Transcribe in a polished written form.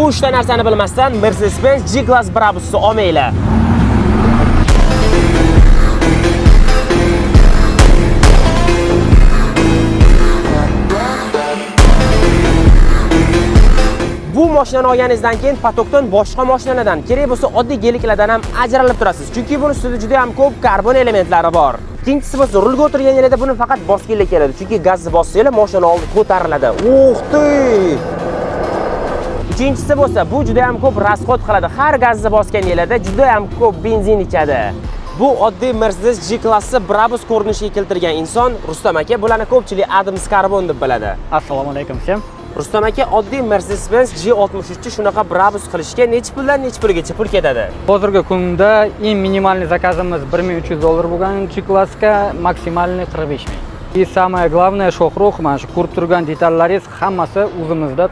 Bu 3 ta narsani bilmasdan Mercedes-Benz G-Class Brabus'ni olmaylar. Bu mashinani olganingizdan keyin potokdan boshqa mashinalardan, kerak bo'lsa oddiy geliklardan ham ajralib turasiz. Chunki buni ustida juda ham ko'p karbon elementlari bor. Ikkinchisi bo'lsa, rulga o'tirganingizda buni faqat bosganda keladi. Chunki gazni bossanglar, mashina oldi ko'tariladi. Uchinchisi bo'lsa, bu juda ham ko'p rasxod qiladi. Har gazni bosganingizda juda ham ko'p benzin ichadi. Bu oddiy Mercedes G-Classni Brabus ko'rinishiga keltirgan inson Rustam aka. Bularni ko'pchilik Adams Carbon deb biladi. Assalomu alaykum всем. Rustam aka, oddiy Mercedes-Benz G63 ni shunaqa Brabus qilishga necha puldan necha pulgacha pul ketadi? Hozirgi kunda eng minimalniy zakazimiz $1300 bo'lgan G-Classga maksimalniy 45 ming. И самое главное, sho'xruh, mana shu ko'rib turgan detallaringiz hammasi o'zimizda.